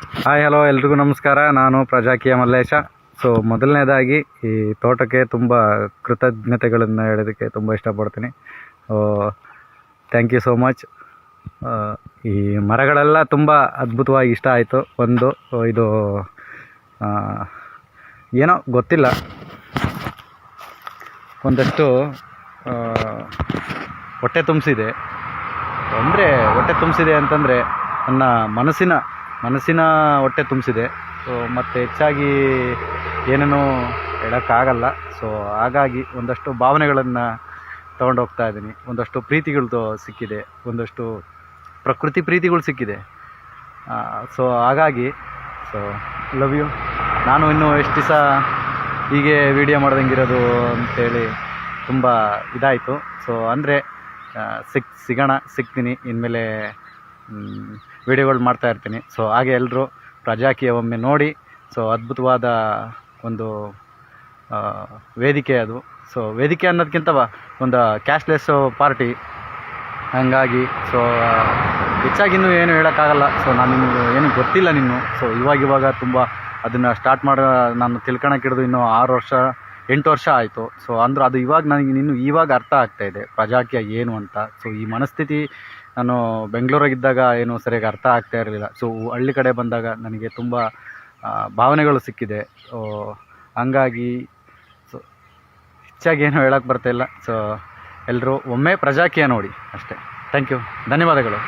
Hi hello ಎಲ್ರಿಗೂ ನಮಸ್ಕಾರ. ನಾನು ಪ್ರಜಾಕೀಯ ಮಲ್ಲೇಶ. ಸೊ ಮೊದಲನೇದಾಗಿ ಈ ತೋಟಕ್ಕೆ ತುಂಬ ಕೃತಜ್ಞತೆಗಳನ್ನು ಹೇಳೋದಕ್ಕೆ ತುಂಬ ಇಷ್ಟಪಡ್ತೀನಿ. Thank you so much. ಈ ಮರಗಳೆಲ್ಲ ತುಂಬ ಅದ್ಭುತವಾಗಿ ಇಷ್ಟ ಆಯಿತು. ಇದು ಏನೋ ಗೊತ್ತಿಲ್ಲ, ಒಂದಷ್ಟು ಹೊಟ್ಟೆ ತುಂಬಿಸಿದೆ. ಹೊಟ್ಟೆ ತುಂಬಿಸಿದೆ ಅಂತಂದರೆ ನನ್ನ ಮನಸ್ಸಿನ ಹೊಟ್ಟೆ ತುಂಬಿಸಿದೆ. ಸೊ ಮತ್ತು ಹೆಚ್ಚಾಗಿ ಏನೇನೂ ಹೇಳೋಕ್ಕಾಗಲ್ಲ. ಸೊ ಹಾಗಾಗಿ ಒಂದಷ್ಟು ಭಾವನೆಗಳನ್ನು ತೊಗೊಂಡು ಹೋಗ್ತಾ ಇದ್ದೀನಿ. ಒಂದಷ್ಟು ಪ್ರೀತಿಗಳದ್ದು ಸಿಕ್ಕಿದೆ, ಒಂದಷ್ಟು ಪ್ರಕೃತಿ ಪ್ರೀತಿಗಳು ಸಿಕ್ಕಿದೆ. ಸೊ ಹಾಗಾಗಿ ಲವ್ ಯು. ನಾನು ಇನ್ನೂ ಎಷ್ಟು ದಿವಸ ಹೀಗೆ ವಿಡಿಯೋ ಮಾಡ್ದಂಗಿರೋದು ಅಂತೇಳಿ ತುಂಬ ಇದಾಯಿತು. ಸೊ ಅಂದರೆ ಸಿಗ್ತೀನಿ ಇನ್ಮೇಲೆ ವಿಡಿಯೋಗಳು ಮಾಡ್ತಾಯಿರ್ತೀನಿ. ಸೊ ಹಾಗೆ ಎಲ್ಲರೂ ಪ್ರಜಾಕೀಯ ಒಮ್ಮೆ ನೋಡಿ. ಸೊ ಅದ್ಭುತವಾದ ಒಂದು ವೇದಿಕೆ ಅದು. ಸೊ ವೇದಿಕೆ ಅನ್ನೋದಕ್ಕಿಂತ ಒಂದು ಕ್ಯಾಶ್ಲೆಸ್ ಪಾರ್ಟಿ. ಹಾಗಾಗಿ ಹೆಚ್ಚಾಗಿ ಇನ್ನೂ ಏನು ಹೇಳೋಕ್ಕಾಗಲ್ಲ. ಸೊ ನಾನು ಏನು ಗೊತ್ತಿಲ್ಲ ನಿನ್ನೂ. ಸೊ ಇವಾಗ ತುಂಬ ಅದನ್ನು ಸ್ಟಾರ್ಟ್ ನಾನು ತಿಳ್ಕೊಳಕ್ಕೆ ಹಿಡಿದು ಇನ್ನೂ 8 ವರ್ಷ ಆಯಿತು. ಸೊ ಅಂದ್ರೆ ಅದು ಇವಾಗ ಅರ್ಥ ಆಗ್ತಾಯಿದೆ ಪ್ರಜಾಕೀಯ ಏನು ಅಂತ. ಸೊ ಈ ಮನಸ್ಥಿತಿ ನಾನು ಬೆಂಗಳೂರಾಗಿದ್ದಾಗ ಏನು ಸರಿಯಾಗಿ ಅರ್ಥ ಆಗ್ತಾ ಇರಲಿಲ್ಲ. ಸೊ ಹಳ್ಳಿ ಕಡೆ ಬಂದಾಗ ನನಗೆ ತುಂಬ ಭಾವನೆಗಳು ಸಿಕ್ಕಿದೆ. ಹಂಗಾಗಿ ಹೆಚ್ಚಾಗಿ ಏನು ಹೇಳೋಕ್ಕೆ ಬರ್ತಾಯಿಲ್ಲ. ಸೊ ಎಲ್ಲರೂ ಒಮ್ಮೆ ಪ್ರಜಾಕೀಯ ನೋಡಿ ಅಷ್ಟೇ. ಥ್ಯಾಂಕ್ ಯು, ಧನ್ಯವಾದಗಳು.